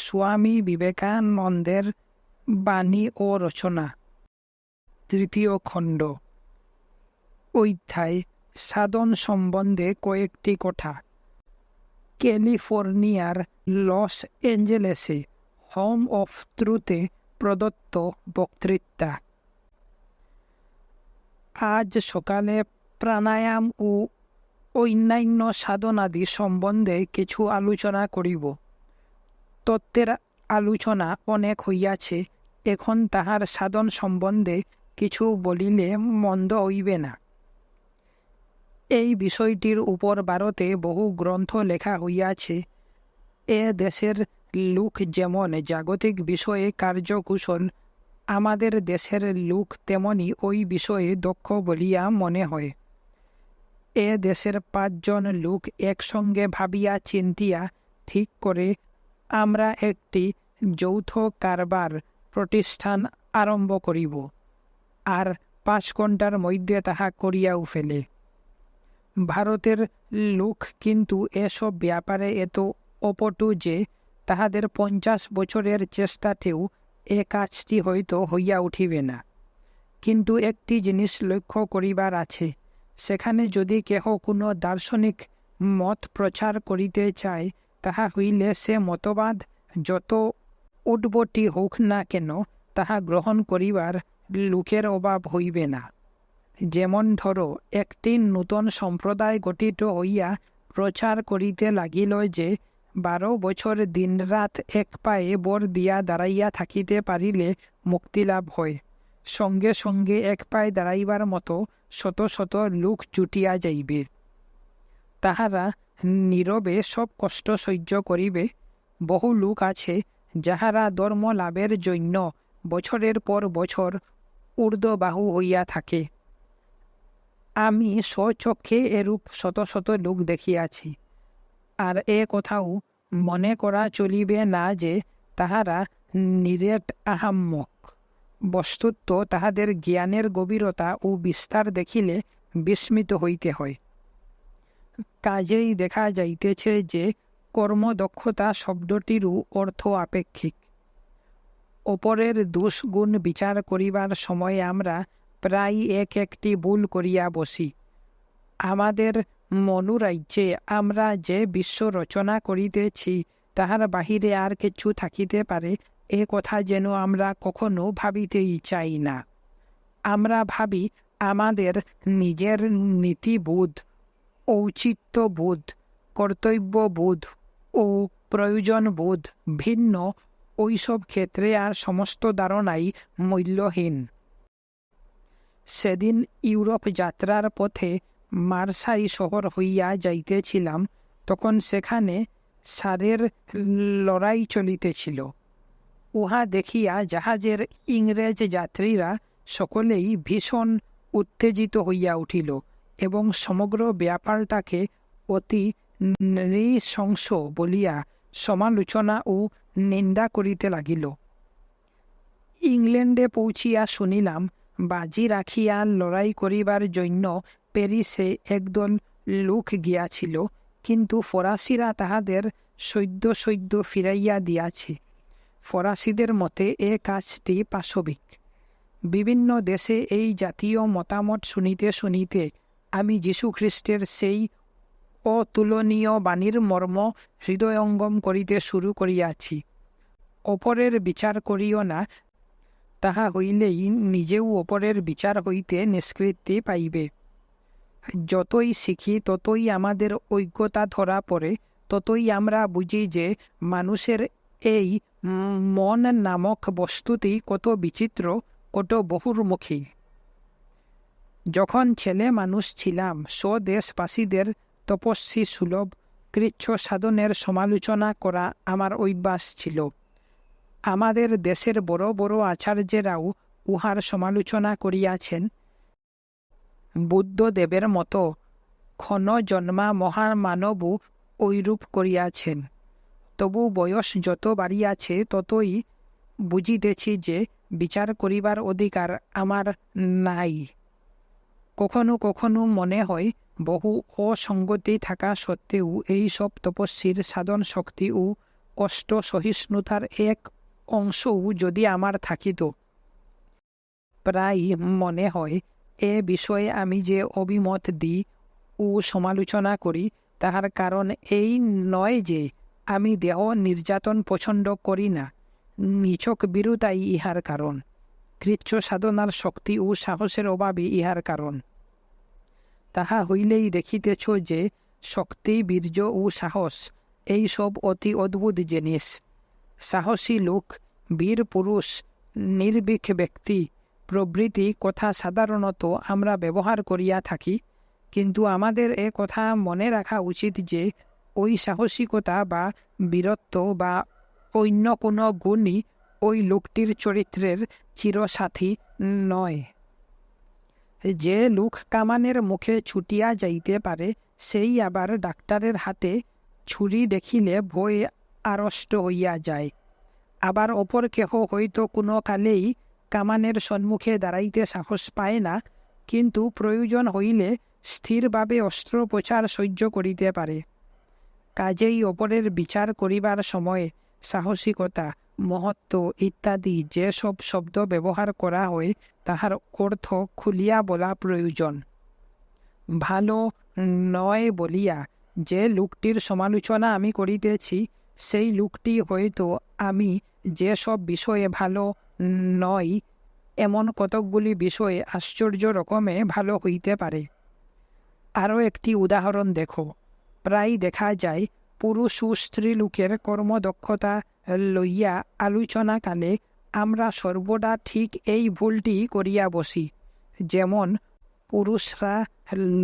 স্বামী বিবেকানন্দের বাণী ও রচনা, 3য় খণ্ড। অধ্যায় সাধন সম্বন্ধে কয়েকটি কথা। ক্যালিফোর্নিয়ার লস অ্যাঞ্জেলেসে হোম অফ ট্রুথে প্রদত্ত বক্তৃতা। আজ সকালে প্রাণায়াম ও অন্যান্য সাধনাদি সম্বন্ধে কিছু আলোচনা করিব। তত্ত্বের আলোচনা অনেক হইয়াছে, এখন তাহার সাধন সম্বন্ধে কিছু বলিলে মন্দ হইবে না। এই বিষয়টির উপর ভারতে বহু গ্রন্থ লেখা হইয়াছে। এ দেশের লোক যেমন জাগতিক বিষয়ে কার্যকুশল, আমাদের দেশের লোক তেমনি ওই বিষয়ে দক্ষ বলিয়া মনে হয়। এ দেশের 5 জন লোক একসঙ্গে ভাবিয়া চিন্তিয়া ঠিক করে আমরা একটি যৌথ কারবার প্রতিষ্ঠান আরম্ভ করিব, আর 5 ঘণ্টার মধ্যে তাহা করিয়াও ফেলে। ভারতের লোক কিন্তু এসব ব্যাপারে এত অপটু যে তাহাদের 50 বছরের চেষ্টাতেও এ কাজটি হয়তো হইয়া উঠিবে না। কিন্তু একটি জিনিস লক্ষ্য করিবার আছে, সেখানে যদি কেহ কোনো দার্শনিক মত প্রচার করিতে চায়, তাহা হইলে সে মতবাদ যত উদ্ভটি হোক না কেন, তাহা গ্রহণ করিবার লোকের অভাব হইবে না। যেমন ধরো, একটি নূতন সম্প্রদায় গঠিত হইয়া প্রচার করিতে লাগিল যে 12 বছর দিনরাত এক পায়ে বর দিয়া দাঁড়াইয়া থাকিতে পারিলে মুক্তিলাভ হয়। সঙ্গে সঙ্গে এক পায়ে দাঁড়াইবার মতো শত শত লোক জুটিয়া যাইবে। তাহারা নীরবে সব কষ্ট সহ্য করিবে। বহু লোক আছে যাহারা ধর্ম লাভের জন্য বছরের পর বছর ঊর্ধ্ববাহু হইয়া থাকে। আমি স্বচক্ষে এরূপ শত শত লোক দেখিয়াছি। আর এ কথাও মনে করা চলিবে না যে তাহারা নিরেট আহাম্মক। বস্তুত তাহাদের জ্ঞানের গভীরতা ও বিস্তার দেখিলে বিস্মিত হইতে হয়। কাজেই দেখা যাইতেছে যে কর্মদক্ষতা শব্দটিরও অর্থ আপেক্ষিক। অপরের দোষ গুণ বিচার করিবার সময় আমরা প্রায় একটি ভুল করিয়া বসি। আমাদের মনোরাজ্যে আমরা যে বিশ্ব রচনা করিতেছি, তাহার বাহিরে আর কিছু থাকিতে পারে, এ কথা যেন আমরা কখনো ভাবিতেই চাই না। আমরা ভাবি আমাদের নিজের নীতিবোধ, ঔচিত্যবোধ, কর্তব্যবোধ ও প্রয়োজনবোধ ভিন্ন। ওইসব ক্ষেত্রে আর সমস্ত ধারণাই মূল্যহীন। সেদিন ইউরোপ যাত্রার পথে মার্সাই শহর হইয়া যাইতেছিলাম, তখন সেখানে ষাঁড়ের লড়াই চলিতেছিল। উহা দেখিয়া জাহাজের ইংরেজ যাত্রীরা সকলেই ভীষণ উত্তেজিত হইয়া উঠিল এবং সমগ্র ব্যাপারটাকে অতি নৃশংস বলিয়া সমালোচনা ও নিন্দা করিতে লাগিল। ইংল্যান্ডে পৌঁছিয়া শুনিলাম, বাজি রাখিয়া লড়াই করিবার জন্য প্যারিসে একদল লোক গিয়াছিল, কিন্তু ফরাসিরা তাহাদের সদ্য ফিরাইয়া দিয়াছে। ফরাসিদের মতে এ কাজটি পাশবিক। বিভিন্ন দেশে এই জাতীয় মতামত শুনিতে শুনিতে আমি যীশুখ্রিস্টের সেই অতুলনীয় বাণীর মর্ম হৃদয়ঙ্গম করিতে শুরু করিয়াছি। অপরের বিচার করিও না, তাহা হইলেই নিজেও অপরের বিচার হইতে নিষ্কৃতি পাইবে। যতই শিখি ততই আমাদের অজ্ঞতা ধরা পড়ে, ততই আমরা বুঝি যে মানুষের এই মন নামক বস্তুটি কত বিচিত্র, কত বহুর্মুখী। যখন ছেলে মানুষ ছিলাম, স্বদেশবাসীদের তপস্বী সুলভ কৃচ্ছ সাধনের সমালোচনা করা আমার অভ্যাস ছিল। আমাদের দেশের বড় বড় আচার্যেরাও উহার সমালোচনা করিয়াছেন। বুদ্ধদেবের মতো ক্ষণজন্মা মহামানবও ঐরূপ করিয়াছেন। তবু বয়স যত বাড়িয়াছে ততই বুঝিতেছি যে বিচার করিবার অধিকার আমার নাই। কখনো কখনো মনে হয়, বহু অসঙ্গতি থাকা সত্ত্বেও এই সব তপস্বীর সাধন শক্তি ও কষ্ট সহিষ্ণুতার এক অংশও যদি আমার থাকিত। প্রায় মনে হয় এ বিষয়ে আমি যে অভিমত দিই ও সমালোচনা করি তাহার কারণ এই নয় যে আমি দেহ নির্যাতন পছন্দ করি না, নিছক বিরুতাই ইহার কারণ। কৃচ্ছ সাধনার শক্তি ও সাহসের অভাবে ইহার কারণ। তাহা হইলেই দেখিতেছ যে শক্তি, বীর্য ও সাহস এই সব অতি অদ্ভুত জিনিস। সাহসী লোক, বীর পুরুষ, নির্ভীক ব্যক্তি প্রভৃতি কথা সাধারণত আমরা ব্যবহার করিয়া থাকি, কিন্তু আমাদের এ কথা মনে রাখা উচিত যে ওই সাহসিকতা বা বীরত্ব বা অন্য কোনো গুণই ওই লোকটির চরিত্রের চিরসাথী নয়। যে লোক কামানের মুখে ছুটিয়া যাইতে পারে সেই আবার ডাক্তারের হাতে ছুরি দেখিলে ভয়ে আড়ষ্ট হইয়া যায়। আবার অপর কেহ হয়তো কোনো কালেই কামানের সম্মুখে দাঁড়াইতে সাহস পায় না, কিন্তু প্রয়োজন হইলে স্থিরভাবে অস্ত্রোপচার সহ্য করিতে পারে। কাজেই অপরের বিচার করিবার সময় সাহসিকতা, মহত্ব ইত্যাদি যেসব শব্দ ব্যবহার করা হয় তাহার অর্থ খুলিয়া বলা প্রয়োজন। ভালো নয় বলিয়া যে লোকটির সমালোচনা আমি করিতেছি সেই লোকটি হয়তো আমি যেসব বিষয়ে ভালো নয় এমন কতকগুলি বিষয়ে আশ্চর্য রকমে ভালো হইতে পারে। আরও একটি উদাহরণ দেখো। প্রায় দেখা যায় পুরুষ ও স্ত্রীলোকের কর্মদক্ষতা লইয়া আলোচনাকালে আমরা সর্বদা ঠিক এই ভুলটি করিয়া বসি। যেমন পুরুষরা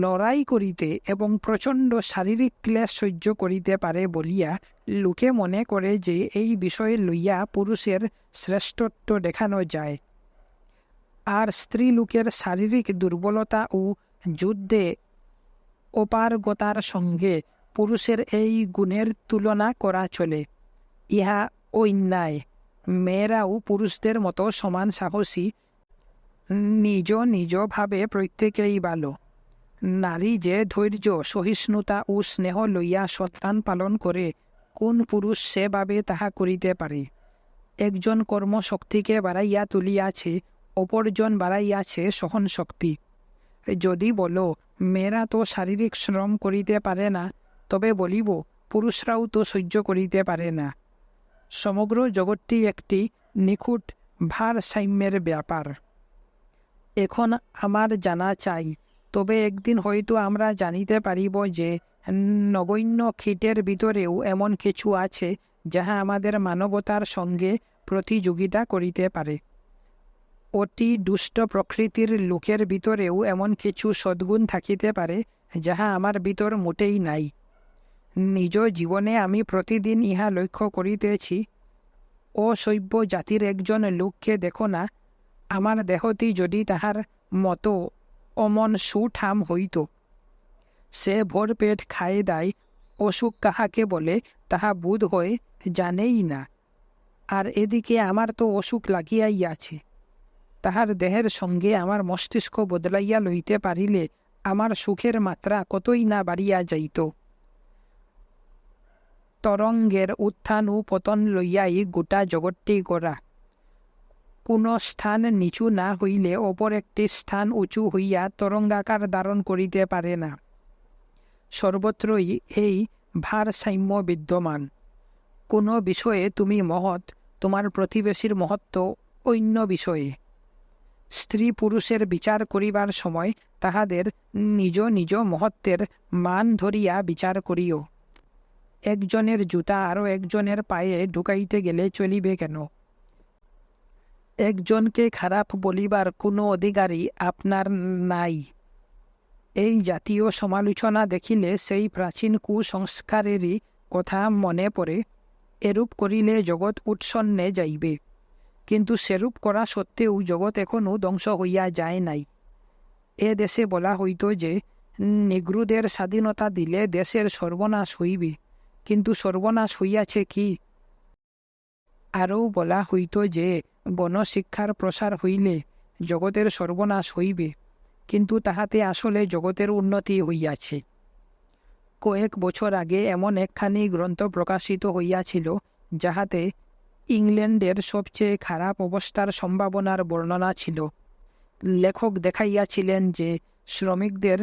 লড়াই করিতে এবং প্রচণ্ড শারীরিক ক্লেশ সহ্য করিতে পারে বলিয়া লোকে মনে করে যে এই বিষয়ে লইয়া পুরুষের শ্রেষ্ঠত্ব দেখানো যায়, আর স্ত্রী লোকের শারীরিক দুর্বলতা ও যুদ্ধে অপারগতার সঙ্গে পুরুষের এই গুণের তুলনা করা চলে। ইহা অন্যায়। মেয়েরাও পুরুষদের মতো সমান সাহসী, নিজ নিজ ভাবে প্রত্যেকেই ভালো। নারী যে ধৈর্য, সহিষ্ণুতা ও স্নেহ লইয়া সন্তান পালন করে, কোন পুরুষ সেভাবে তাহা করিতে পারে? একজন কর্মশক্তিকে বাড়াইয়া তুলিয়াছে, অপরজন বাড়াইয়াছে সহন শক্তি। যদি বলো মেয়েরা তো শারীরিক শ্রম করিতে পারে না, তবে বলিব পুরুষরাও তো সহ্য করিতে পারে না। সমগ্র জগৎটি একটি নিখুঁত ভারসাম্যের ব্যাপার। এখন আমার জানা চাই, তবে একদিন হয়তো আমরা জানিতে পারিব যে নগণ্য কীটের ভিতরেও এমন কিছু আছে যাহা আমাদের মানবতার সঙ্গে প্রতিযোগিতা করিতে পারে। অতি দুষ্ট প্রকৃতির লোকের ভিতরেও এমন কিছু সদ্গুণ থাকিতে পারে যাহা আমার ভিতর মোটেই নাই। নিজ জীবনে আমি প্রতিদিন ইহা লক্ষ্য করিতেছি। অসভ্য জাতির একজন লোককে দেখো না, আমার দেহটি যদি তাহার মতো অমন সুঠাম হইত। সে ভরপেট খায় দায়, অসুখ কাহাকে বলে তাহা বোধ হয় জানেই না। আর এদিকে আমার তো অসুখ লাগিয়াই আছে। তাহার দেহের সঙ্গে আমার মস্তিষ্ক বদলাইয়া লইতে পারিলে আমার সুখের মাত্রা কতই না বাড়িয়া যাইত। তরঙ্গের উত্থান ও পতন লইয়াই গোটা জগৎটি গড়া। কোন স্থান নিচু না হইলে অপর একটি স্থান উঁচু হইয়া তরঙ্গাকার ধারণ করিতে পারে না। সর্বত্রই এই ভারসাম্য বিদ্যমান। কোন বিষয়ে তুমি মহৎ, তোমার প্রতিবেশীর মহত্ব অন্য বিষয়ে। স্ত্রী পুরুষের বিচার করিবার সময় তাহাদের নিজ নিজ মহত্বের মান ধরিয়া বিচার করিও। একজনের জুতা আরও একজনের পায়ে ঢুকাইতে গেলে চলিবে কেন? একজনকে খারাপ বলিবার কোনো অধিকারই আপনার নাই। এই জাতীয় সমালোচনা দেখিলে সেই প্রাচীন কুসংস্কারেরই কথা মনে পড়ে। এরূপ করিলে জগৎ উৎসন্নে যাইবে, কিন্তু সেরূপ করা সত্ত্বেও জগৎ এখনও ধ্বংস হইয়া যায় নাই। এ দেশে বলা হইত যে নিগ্রুদের স্বাধীনতা দিলে দেশের সর্বনাশ হইবে, কিন্তু সর্বনাশ হইয়াছে কি? আরও বলা হইত যে গণশিক্ষার প্রসার হইলে জগতের সর্বনাশ হইবে, কিন্তু তাহাতে আসলে জগতের উন্নতি হইয়াছে। কয়েক বছর আগে এমন একখানি গ্রন্থ প্রকাশিত হইয়াছিল যাহাতে ইংল্যান্ডের সবচেয়ে খারাপ অবস্থার সম্ভাবনার বর্ণনা ছিল। লেখক দেখাইয়াছিলেন যে শ্রমিকদের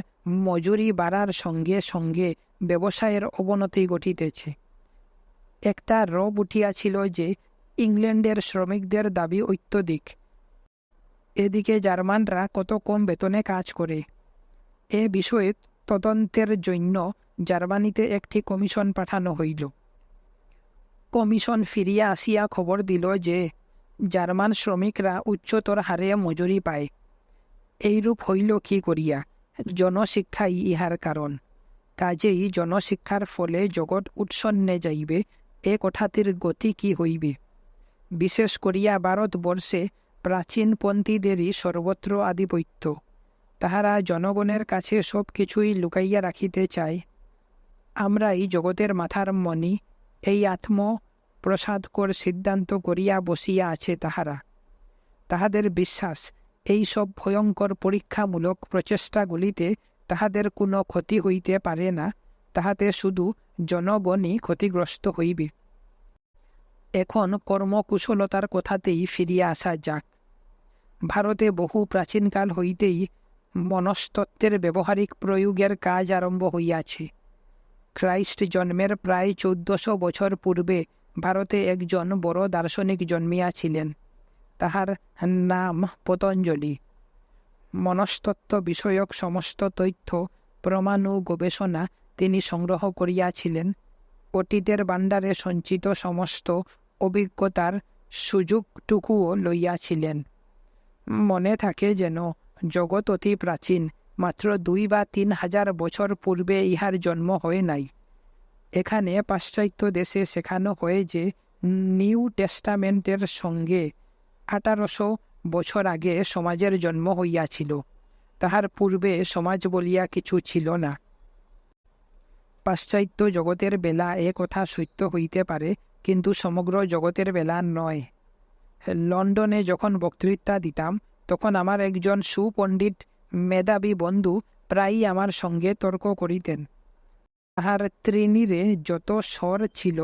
মজুরি বাড়ার সঙ্গে সঙ্গে ব্যবসায়ের অবনতি ঘটিতেছে। একটা রব উঠিয়াছিল যে ইংল্যান্ডের শ্রমিকদের দাবি অত্যধিক, এদিকে জার্মানরা কত কম বেতনে কাজ করে। এ বিষয়ে তদন্তের জন্য জার্মানিতে একটি কমিশন পাঠানো হইল। কমিশন ফিরিয়া আসিয়া খবর দিল যে জার্মান শ্রমিকরা উচ্চতর হারে মজুরি পায়। এইরূপ হইল কি করিয়া? জনশিক্ষাই ইহার কারণ। কাজেই জনশিক্ষার ফলে জগৎ উৎসন্নে যাইবে, এ কথাটির গতি কি হইবে? বিশেষ করিয়া ভারতবর্ষে প্রাচীনপন্থীদেরই সর্বত্র আধিপত্য। তাহারা জনগণের কাছে সব কিছুই লুকাইয়া রাখিতে চায়। আমরাই জগতের মাথার মণি, এই আত্মপ্রসাদকর সিদ্ধান্ত করিয়া বসিয়া আছে তাহারা। তাহাদের বিশ্বাস এই সব ভয়ঙ্কর পরীক্ষামূলক প্রচেষ্টাগুলিতে তাহাদের কোনো ক্ষতি হইতে পারে না, তাহাতে শুধু জনগণই ক্ষতিগ্রস্ত হইবে। এখন কর্মকুশলতার কথাতেই ফিরিয়া আসা যাক। ভারতে বহু প্রাচীনকাল হইতেই মনস্তত্ত্বের ব্যবহারিক প্রয়োগের কাজ আরম্ভ হইয়াছে। খ্রাইস্ট জন্মের প্রায় 1400 বছর পূর্বে ভারতে একজন বড় দার্শনিক জন্মিয়াছিলেন। তাহার নাম পতঞ্জলি। মনস্তত্ত্ব বিষয়ক সমস্ত তথ্য, প্রমাণ ও গবেষণা তিনি সংগ্রহ করিয়াছিলেন। অতীতের ভাণ্ডারে সঞ্চিত সমস্ত অভিজ্ঞতার সুযোগটুকুও লইয়াছিলেন। মনে থাকে যেন জগৎ অতি প্রাচীন, মাত্র 2 বা 3 হাজার বছর পূর্বে ইহার জন্ম হয় নাই। এখানে পাশ্চাত্য দেশে শেখানো হয় যে নিউ টেস্টামেন্টের সঙ্গে 1800 বছর আগে সমাজের জন্ম হইয়াছিল। তাহার পূর্বে সমাজ বলিয়া কিছু ছিল না। পাশ্চাত্য জগতের বেলা এ কথা সত্য হইতে পারে, কিন্তু সমগ্র জগতের বেলা নয়। লন্ডনে যখন বক্তৃতা দিতাম, তখন আমার একজন সুপণ্ডিত মেধাবী বন্ধু প্রায়ই আমার সঙ্গে তর্ক করিতেন। তাহার ত্রিনীরে যত স্বর ছিল,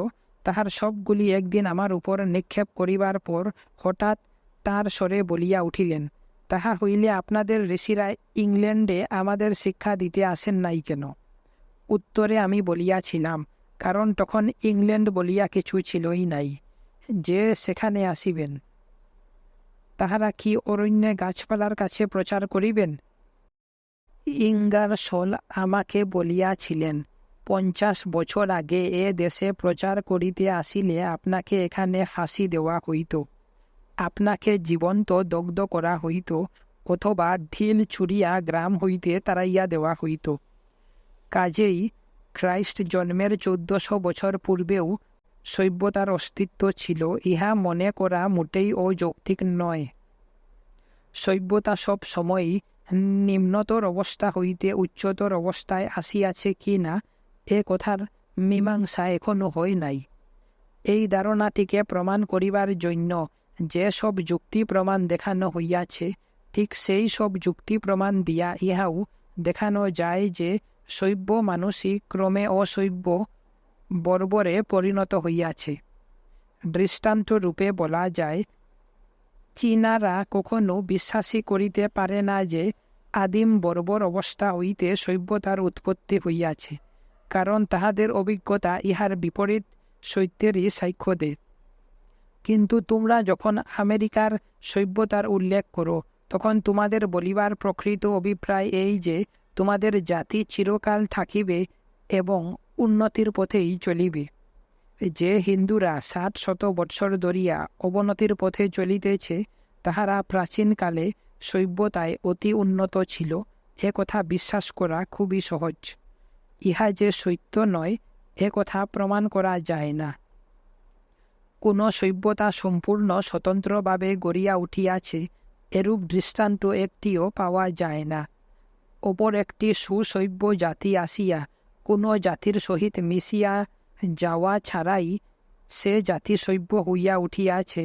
তাহার সবগুলি একদিন আমার উপর নিক্ষেপ করিবার পর হঠাৎ তার স্বরে বলিয়া উঠিলেন, তাহা হইলে আপনাদের ঋষিরা ইংল্যান্ডে আমাদের শিক্ষা দিতে আসেন নাই কেন? উত্তরে আমি বলিয়াছিলাম, কারণ তখন ইংল্যান্ড বলিয়া কিছু ছিলই নাই, যে সেখানে আসিবেন। তাহারা কি অরণ্যে গাছপালার কাছে প্রচার করিবেন? ইঙ্গারসোল আমাকে বলিয়াছিলেন, 50 বছর আগে এ দেশে প্রচার করিতে আসিলে আপনাকে এখানে ফাঁসি দেওয়া হইত, আপনাকে জীবন্ত দগ্ধ করা হইত, অথবা ঢিল ছুড়িয়া গ্রাম হইতে তাড়াইয়া দেওয়া হইত। কাজেই খ্রাইস্ট জন্মের 1400 বছর পূর্বেও সভ্যতার অস্তিত্ব ছিল, ইহা মনে করা মোটেই অযৌক্তিক নয়। সভ্যতা সব সময়ই নিম্নতর অবস্থা হইতে উচ্চতর অবস্থায় আসিয়াছে কি না, এ কথার মীমাংসা এখনো হয় নাই। এই ধারণাটিকে প্রমাণ করিবার জন্য যে সব যুক্তি প্রমাণ দেখানো হইয়াছে, ঠিক সেই সব যুক্তি প্রমাণ দিয়া ইহাও দেখানো যায় যে সভ্য মানুষই ক্রমে অসভ্য বর্বরে পরিণত হইয়াছে। দৃষ্টান্ত রূপে বলা যায়, চীনারা কখনো বিশ্বাসই করিতে পারে না যে আদিম বর্বর অবস্থা হইতে সভ্যতার উৎপত্তি হইয়াছে, কারণ তাহাদের অভিজ্ঞতা ইহার বিপরীত সত্যেরই সাক্ষ্য দেয়। কিন্তু তোমরা যখন আমেরিকার সভ্যতার উল্লেখ করো, তখন তোমাদের বলিবার প্রকৃত অভিপ্রায় এই যে তোমাদের জাতি চিরকাল থাকিবে এবং উন্নতির পথেই চলিবে। যে হিন্দুরা 60 বৎসর ধরিয়া অবনতির পথে চলিতেছে, তাহারা প্রাচীনকালে সভ্যতায় অতি উন্নত ছিল, এ কথা বিশ্বাস করা খুবই সহজ। ইহা যে সত্য নয়, এ কথা প্রমাণ করা যায় না। কোন সভ্যতা সম্পূর্ণ স্বতন্ত্রভাবে গড়িয়া উঠিয়াছে, এরূপ দৃষ্টান্ত একটিও পাওয়া যায় না। অপর একটি সুসভ্য জাতি আসিয়া কোন জাতির সহিত মিশিয়া যাওয়া ছাড়াই সে জাতি সভ্য হইয়া উঠিয়াছে,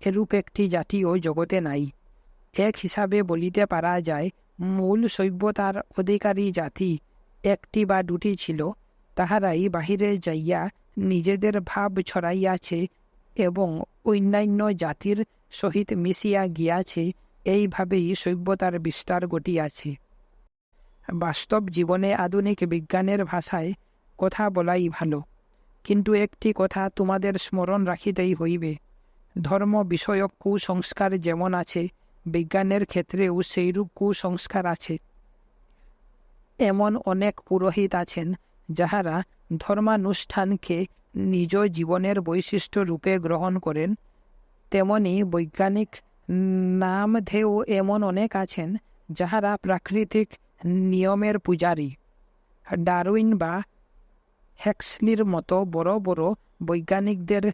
এরূপ একটি জাতিও জগতে নাই। এক হিসাবে বলিতে পারা যায়, মূল সভ্যতার অধিকারী জাতি একটি বা দুটি ছিল, তাহারাই বাহিরে যাইয়া নিজেদের ভাব ছড়াইয়াছে এবং অন্যান্য জাতির সহিত মিশিয়া গিয়াছে, এইভাবেই সভ্যতার বিস্তার ঘটিয়াছে। বাস্তব জীবনে আধুনিক বিজ্ঞানের ভাষায় কথা বলাই ভালো, কিন্তু একটি কথা তোমাদের স্মরণ রাখিতেই হইবে। ধর্ম বিষয়ক কুসংস্কার যেমন আছে, বিজ্ঞানের ক্ষেত্রেও সেইরূপ কুসংস্কার আছে। এমন অনেক পুরোহিত আছেন যাহারা ধর্মানুষ্ঠানকে নিজ জীবনের বৈশিষ্ট্য রূপে গ্রহণ করেন। তেমনি বৈজ্ঞানিক নামধেয় এমন অনেক আছেন যাহারা প্রাকৃতিক নিয়মের পূজারী। ডারউইন বা হেক্সলির মতো বড় বড় বৈজ্ঞানিকদের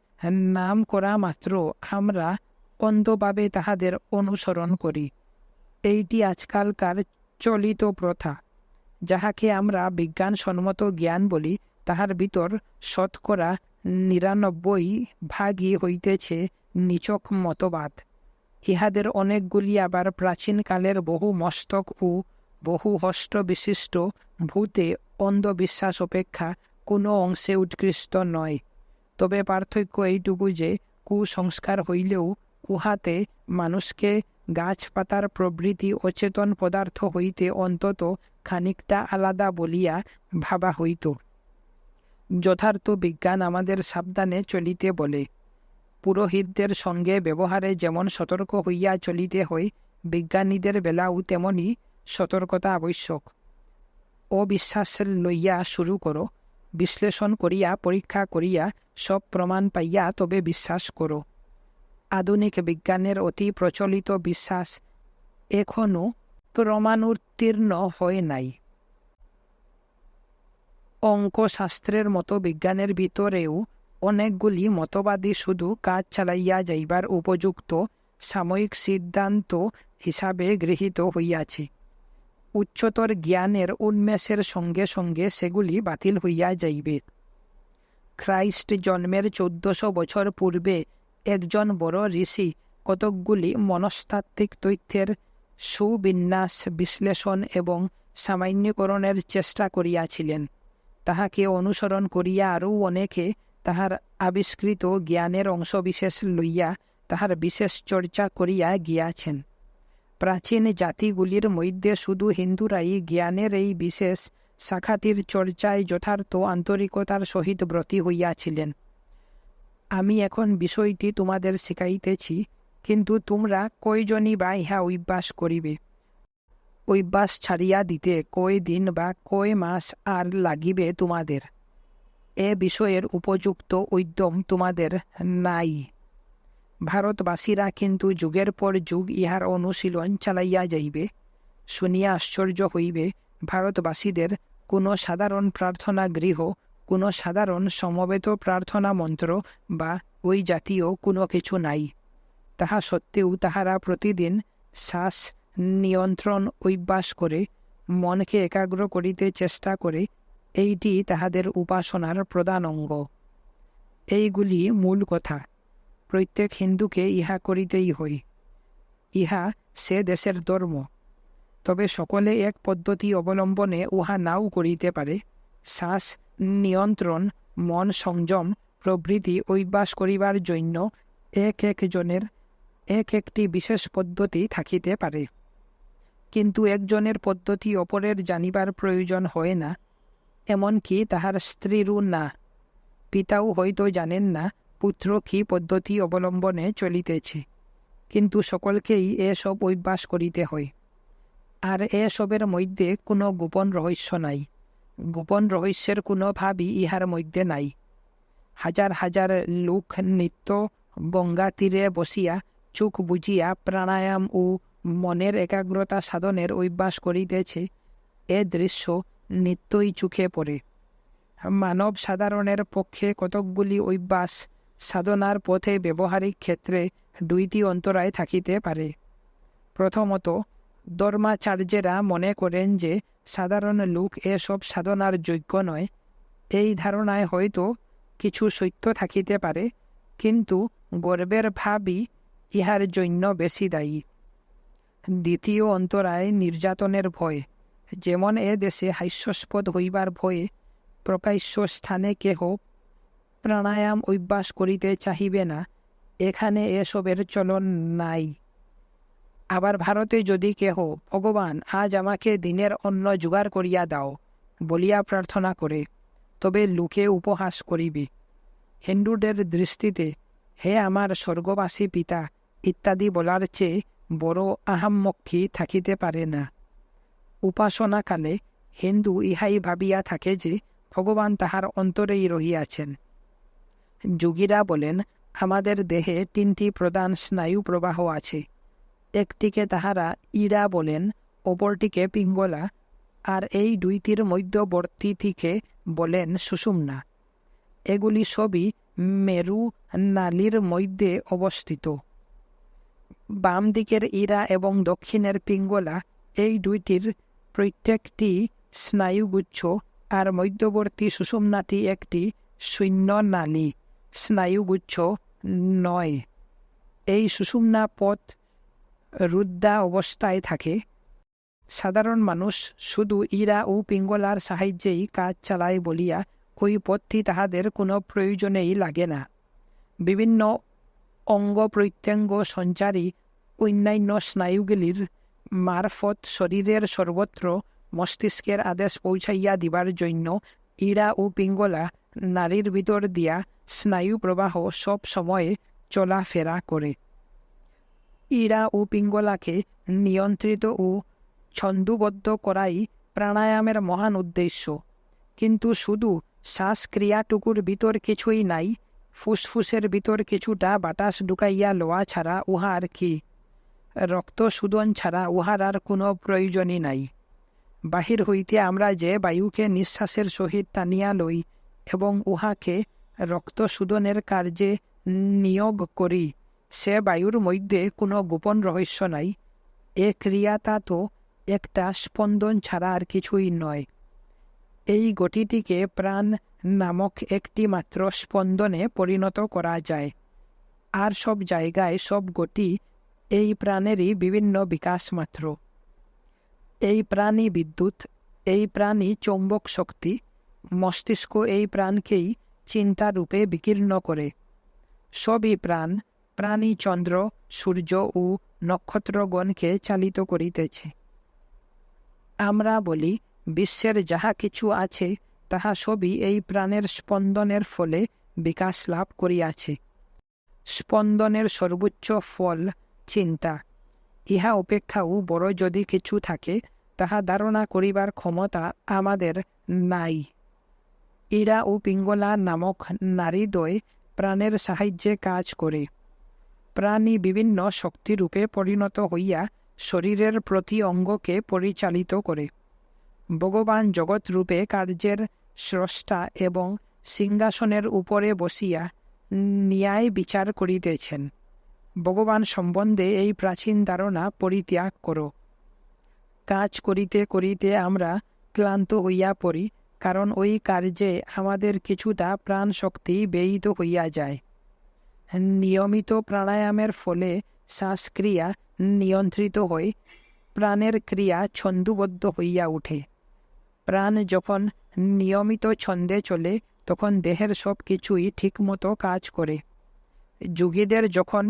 নাম করা মাত্র আমরা অন্ধভাবে তাহাদের অনুসরণ করি। এইটি আজকালকার চলিত প্রথা। যাহাকে আমরা বিজ্ঞানসম্মত জ্ঞান বলি, তাহার ভিতর ৯৯% হইতেছে নিছক মতবাদ। ইহাদের অনেকগুলি আবার প্রাচীনকালের বহু মস্তক ও বহু হস্ত বিশিষ্ট ভূতে অন্ধবিশ্বাস অপেক্ষা কোনো অংশে উৎকৃষ্ট নয়। তবে পার্থক্য এইটুকু যে কুসংস্কার হইলেও উহাতে মানুষকে গাছপাতার প্রভৃতি অচেতন পদার্থ হইতে অন্তত খানিকটা আলাদা বলিয়া ভাবা হইত। যথার্থ বিজ্ঞান আমাদের সাবধানে চলিতে বলে। পুরোহিতদের সঙ্গে ব্যবহারে যেমন সতর্ক হইয়া চলিতে হয়, বিজ্ঞানীদের বেলাও তেমনি সতর্কতা আবশ্যক। অবিশ্বাস লইয়া শুরু করো, বিশ্লেষণ করিয়া পরীক্ষা করিয়া সব প্রমাণ পাইয়া তবে বিশ্বাস করো। আধুনিক বিজ্ঞানের অতি প্রচলিত বিশ্বাস এখনও প্রমাণোত্তীর্ণ হয় নাই। অঙ্কশাস্ত্রের মতো বিজ্ঞানের ভিতরেও অনেকগুলি মতবাদী শুধু কাজ চালাইয়া যাইবার উপযুক্ত সাময়িক সিদ্ধান্ত হিসাবে গৃহীত হইয়াছে। উচ্চতর জ্ঞানের উন্মেষের সঙ্গে সঙ্গে সেগুলি বাতিল হইয়া যাইবে। খ্রাইস্ট জন্মের ১৪০০ বছর পূর্বে একজন বড় ঋষি কতকগুলি মনস্তাত্ত্বিক তথ্যের সুবিন্যাস, বিশ্লেষণ এবং সামান্যীকরণের চেষ্টা করিয়াছিলেন। তাহাকে অনুসরণ করিয়া আরও অনেকে তাহার আবিষ্কৃত জ্ঞানের অংশবিশেষ লইয়া তাহার বিশেষ চর্চা করিয়া গিয়াছেন। প্রাচীন জাতিগুলির মধ্যে শুধু হিন্দুরাই জ্ঞানের এই বিশেষ শাখাটির চর্চায় যথার্থ আন্তরিকতার সহিত ব্রতী হইয়াছিলেন। আমি এখন বিষয়টি তোমাদের শিখাইতেছি, কিন্তু তোমরা কয়জনই বা ইহা অভ্যাস করিবে? অভ্যাস ছাড়িয়া দিতে কয় দিন বা কয় মাস আর লাগিবে তোমাদের? এ বিষয়ের উপযুক্ত উদ্যম তোমাদের নাই। ভারতবাসীরা কিন্তু যুগের পর যুগ ইহার অনুশীলন চালাইয়া যাইবে। শুনিয়া আশ্চর্য হইবে, ভারতবাসীদের কোনো সাধারণ প্রার্থনা গৃহ, কোনো সাধারণ সমবেত প্রার্থনা মন্ত্র বা ওই জাতীয় কোনো কিছু নাই। তাহা সত্ত্বেও তাহারা প্রতিদিন শ্বাস নিয়ন্ত্রণ অভ্যাস করে, মনকে একাগ্র করিতে চেষ্টা করে। এইটি তাহাদের উপাসনার প্রধান অঙ্গ। এইগুলি মূল কথা। প্রত্যেক হিন্দুকে ইহা করিতেই হয়। ইহা সে দেশের ধর্ম। তবে সকলে এক পদ্ধতি অবলম্বনে উহা নাও করিতে পারে। শ্বাস নিয়ন্ত্রণ, মন সংযম প্রভৃতি অভ্যাস করিবার জন্য এক একজনের এক একটি বিশেষ পদ্ধতি থাকিতে পারে। কিন্তু একজনের পদ্ধতি অপরের জানিবার প্রয়োজন হয় না, এমনকি তাহার স্ত্রীরও না। পিতাও হয়তো জানেন না পুত্র কি পদ্ধতি অবলম্বনে চলিতেছে, কিন্তু সকলকেই এসব অভ্যাস করিতে হয়। আর এসবের মধ্যে কোনো গোপন রহস্য নাই। গোপন রহস্যের কোনো ভাবই ইহার মধ্যে নাই। হাজার হাজার লোক নিত্য গঙ্গা তীরে বসিয়া চোখ বুজিয়া প্রাণায়াম ও মনের একাগ্রতা সাধনের অভ্যাস করিতেছে। এ দৃশ্য নিত্যই চোখে পড়ে। মানব সাধারণের পক্ষে কতকগুলি অভ্যাস সাধনার পথে ব্যবহারিক ক্ষেত্রে দুইটি অন্তরায় থাকিতে পারে। প্রথমত, ধর্মাচার্যেরা মনে করেন যে সাধারণ লোক এসব সাধনার যোগ্য নয়। এই ধারণায় হয়তো কিছু সত্য থাকিতে পারে, কিন্তু গর্বের ভাবই ইহার জন্য বেশি দায়ী। দ্বিতীয় অন্তরায় নির্যাতনের ভয়। যেমন এ দেশে হাস্যাস্পদ হইবার ভয়ে প্রকাশ্য স্থানে কেহ প্রাণায়াম অভ্যাস করিতে চাহিবে না, এখানে এসবের চলন নাই। আবার ভারতে যদি কেহ ভগবান আজ আমাকে দিনের অন্ন জোগাড় করিয়া দাও বলিয়া প্রার্থনা করে, তবে লোকে উপহাস করিবে। হিন্দুদের দৃষ্টিতে হে আমার স্বর্গবাসী পিতা ইত্যাদি বলার চেয়ে বড় আহাম্মকি থাকিতে পারে না। উপাসনাকালে হিন্দু ইহাই ভাবিয়া থাকে যে ভগবান তাহার অন্তরেই রহিয়াছেন। যোগীরা বলেন, আমাদের দেহে 3টি প্রধান স্নায়ু প্রবাহ আছে। একটিকে তাহারা ইড়া বলেন, অপরটিকে পিঙ্গলা, আর এই দুইটির মধ্যবর্তীটিকে বলেন সুষুম্না। এগুলি সবই মেরু নালীর মধ্যে অবস্থিত। বাম দিকের ইড়া এবং দক্ষিণের পিঙ্গলা এই দুইটির প্রত্যেকটি স্নায়ুগুচ্ছ, আর মধ্যবর্তী সুষুম্নাটি একটি শূন্য নালী স্নায়ুগুচ্ছ নয়। এই সুষুম্না পথ রুদ্ধা অবস্থায় থাকে। সাধারণ মানুষ শুধু ইড়া ও পিঙ্গলার সাহায্যেই কাজ চালায় বলিয়া ওই পথটি তাহাদের কোনো প্রয়োজনেই লাগে না। বিভিন্ন অঙ্গ প্রত্যঙ্গ সঞ্চারী অন্যান্য স্নায়ুগুলির মারফত শরীরের সর্বত্র মস্তিষ্কের আদেশ পৌঁছাইয়া দিবার জন্য ইড়া ও পিঙ্গলা নাড়ির ভিতর দিয়া স্নায়ু প্রবাহ সব সময়ে চলাফেরা করে। ইড়া ও পিঙ্গলাকে নিয়ন্ত্রিত ও ছন্দোবদ্ধ করাই প্রাণায়ামের মহান উদ্দেশ্য। কিন্তু শুধু শ্বাসক্রিয়াটুকুর ভিতর কিছুই নাই, ফুসফুসের ভিতর কিছুটা বাতাস ঢুকাইয়া লওয়া ছাড়া উহার কি? রক্ত শোধন ছাড়া উহার আর কোনো প্রয়োজনই নাই। বাহির হইতে আমরা যে বায়ুকে নিঃশ্বাসের সহিত টানিয়া লই এবং উহাকে রক্ত শোধনের কার্যে নিয়োগ করি, সে বায়ুর মধ্যে কোনো গোপন রহস্য নাই। এ ক্রিয়াটা তো একটা স্পন্দন ছাড়া আর কিছুই নয়। এই গতিটিকে প্রাণ নামক একটি মাত্র স্পন্দনে পরিণত করা যায়। আর সব জায়গায় সব গতি এই প্রাণেরই বিভিন্ন বিকাশ মাত্র। এই প্রাণই বিদ্যুৎ, এই প্রাণই চৌম্বক শক্তি। মস্তিষ্ক এই প্রাণকেই চিন্তারূপে বিকীর্ণ করে। সবই প্রাণ, প্রাণী চন্দ্র, সূর্য ও নক্ষত্রগণকে চালিত করিতেছে। আমরা বলি, বিশ্বের যাহা কিছু আছে তাহা সবই এই প্রাণের স্পন্দনের ফলে বিকাশ লাভ করিয়াছে। স্পন্দনের সর্বোচ্চ ফল চিন্তা। ইহা অপেক্ষাও বড় যদি কিছু থাকে, তাহা ধারণা করিবার ক্ষমতা আমাদের নাই। ইড়া ও পিঙ্গলা নামক নাড়িদ্বয় প্রাণের সাহায্যে কাজ করে। প্রাণী বিভিন্ন শক্তিরূপে পরিণত হইয়া শরীরের প্রতি অঙ্গকে পরিচালিত করে। ভগবান জগৎরূপে কার্যের স্রষ্টা এবং সিংহাসনের উপরে বসিয়া ন্যায় বিচার করিতেছেন। ভগবান সম্বন্ধে এই প্রাচীন ধারণা পরিত্যাগ করো। কাজ করিতে করিতে আমরা ক্লান্ত হইয়া পড়ি, কারণ ওই কার্যে আমাদের কিছুটা প্রাণ শক্তি ব্যয়িত হইয়া যায়। নিয়মিত প্রাণায়ামের ফলে শ্বাসক্রিয়া নিয়ন্ত্রিত হয়, প্রাণের ক্রিয়া ছন্দোবদ্ধ হইয়া উঠে। প্রাণ যখন নিয়মিত ছন্দে চলে তখন দেহের সব কিছুই ঠিকমতো কাজ করে। যোগীদের যখন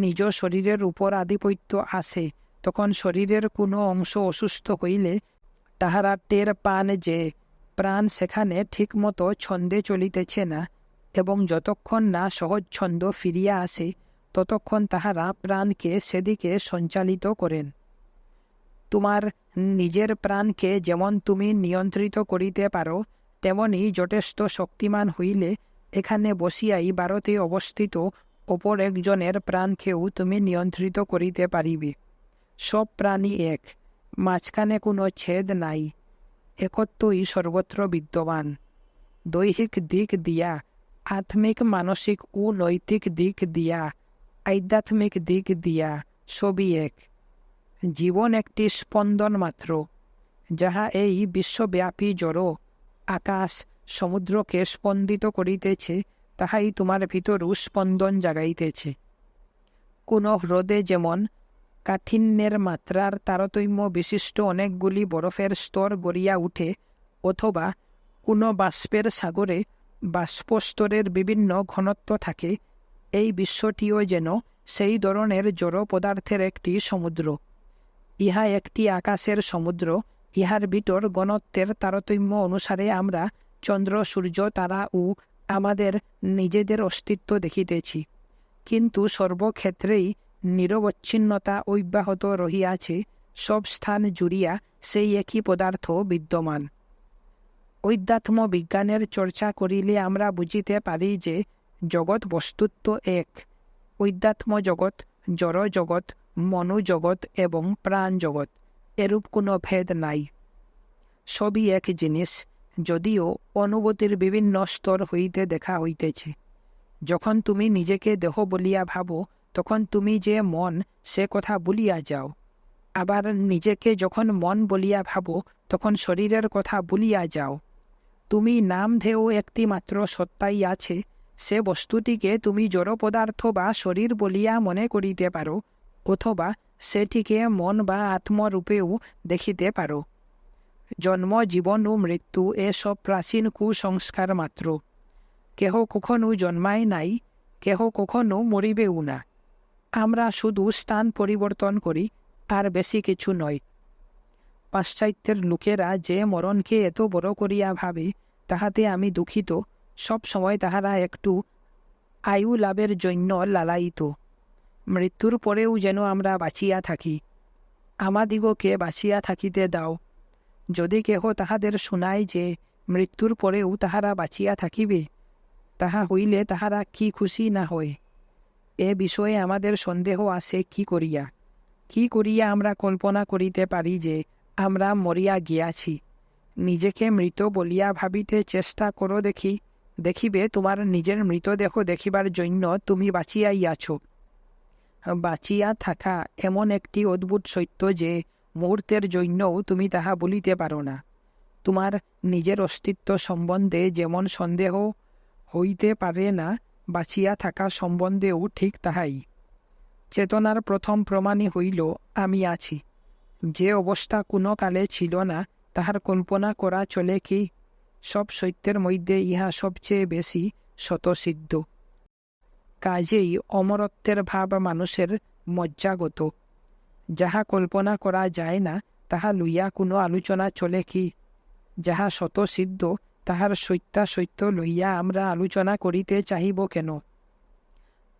নিজ শরীরের উপর আধিপত্য আসে, তখন শরীরের কোনো অংশ অসুস্থ হইলে তাহারা টের পান যে প্রাণ সেখানে ঠিকমতো ছন্দে চলিতেছে না, এবং যতক্ষণ না সহজ ছন্দ ফিরিয়া আসে ততক্ষণ তাহারা প্রাণকে সেদিকে সঞ্চালিত করেন। তোমার নিজের প্রাণকে যেমন তুমি নিয়ন্ত্রিত করিতে পারো, তেমনি যথেষ্ট শক্তিমান হইলে এখানে বসিয়াই ভারতে অবস্থিত অপর একজনের প্রাণকেও তুমি নিয়ন্ত্রিত করিতে পারিবে। সব প্রাণী এক, মাঝখানে কোনো ছেদ নাই, একত্বই সর্বত্র বিদ্যমান। দৈহিক দিক দিয়া, আত্মিক মানসিক ও নৈতিক দিক দিয়া, আধ্যাত্মিক দিক দিয়া সবই এক। জীবন একটি স্পন্দন মাত্র, যাহা এই বিশ্বব্যাপী জড় আকাশ সমুদ্রকে স্পন্দিত করিতেছে, তাহাই তোমার ভিতরও স্পন্দন জাগাইতেছে। কোন হ্রদে যেমন কাঠিন্যের মাত্রার তারতম্য বিশিষ্ট অনেকগুলি বরফের স্তর গড়িয়া উঠে, অথবা কোনো বাষ্পের সাগরে বাষ্পস্তরের বিভিন্ন ঘনত্ব থাকে, এই বিশ্বটিও যেন সেই ধরনের জড় পদার্থের একটি সমুদ্র। ইহা একটি আকাশের সমুদ্র। ইহার ভিতর ঘনত্বের তারতম্য অনুসারে আমরা চন্দ্র, সূর্য, তারা ও আমাদের নিজেদের অস্তিত্ব দেখিতেছি, কিন্তু সর্বক্ষেত্রেই নিরবচ্ছিন্নতা অব্যাহত রহিয়াছে। সব স্থান জুড়িয়া সেই একই পদার্থ বিদ্যমান। অধ্যাত্ম বিজ্ঞানের চর্চা করিলে আমরা বুঝিতে পারি যে জগৎ বস্তুত্ব এক। অধ্যাত্ম জগৎ, জড় জগৎ, মনোজগৎ এবং প্রাণ জগৎ, এরূপ কোনো ভেদ নাই। সবই এক জিনিস, যদিও অনুভূতির বিভিন্ন স্তর হইতে দেখা হইতেছে। যখন তুমি নিজেকে দেহ বলিয়া ভাবো, তখন তুমি যে মন, সে কথা ভুলিয়া যাও। আবার নিজেকে যখন মন বলিয়া ভাবো, তখন শরীরের কথা ভুলিয়া যাও। তুমি নামধেয় একটি মাত্র সত্তাই আছে, সে বস্তুটিকে তুমি জড় পদার্থ বা শরীর বলিয়া মনে করিতে পারো, অথবা সেটিকে মন বা আত্মরূপেও দেখিতে পারো। জন্ম, জীবন ও মৃত্যু এসব প্রাচীন কুসংস্কার মাত্র। কেহ কখনো জন্মায় নাই, কেহ কখনো মরিবেও না। আমরা শুধু স্থান পরিবর্তন করি, আর বেশি কিছু নয়। পাশ্চাত্যের লোকেরা যে মরণকে এত বড় করিয়া ভাবে, তাহাতে আমি দুঃখিত। সব সময় তাহারা একটু আয়ু লাভের জন্য লালায়িত। মৃত্যুর পরেও যেন আমরা বাঁচিয়া থাকি। আমাদিগকে বাঁচিয়া থাকিতে দাও। যদি কেহ তাহাদের শোনায় যে মৃত্যুর পরেও তাহারা বাঁচিয়া থাকিবে, তাহা হইলে তাহারা কি খুশি না হয়। এ বিষয়ে আমাদের সন্দেহ আসে কি করিয়া। কি করিয়া আমরা কল্পনা করিতে পারি যে আমরা মরিয়া গিয়াছি। নিজেকে মৃত বলিয়া ভাবিতে চেষ্টা করো দেখি, দেখিবে তোমার নিজের মৃতদেহ দেখিবার জন্য তুমি বাঁচিয়াইয়াছ। বাঁচিয়া থাকা এমন একটি অদ্ভুত সত্য যে মুহূর্তের জন্যও তুমি তাহা বলিতে পারো না। তোমার নিজের অস্তিত্ব সম্বন্ধে যেমন সন্দেহ হইতে পারে না, বাঁচিয়া থাকা সম্বন্ধেও ঠিক তাহাই। চেতনার প্রথম প্রমাণই হইল আমি আছি। যে অবস্থা কোনো কালে ছিল না, তাহার কল্পনা করা চলে কি? সব সত্যের মধ্যে ইহা সবচেয়ে বেশি স্বতঃসিদ্ধ। কাজেই অমরত্বের ভাব মানুষের মজ্জাগত। যাহা কল্পনা করা যায় না, তাহা লইয়া কোনো আলোচনা চলে কি? যাহা স্বতঃসিদ্ধ, তাহার সত্যাসত্য লইয়া আমরা আলোচনা করিতে চাহিব কেন?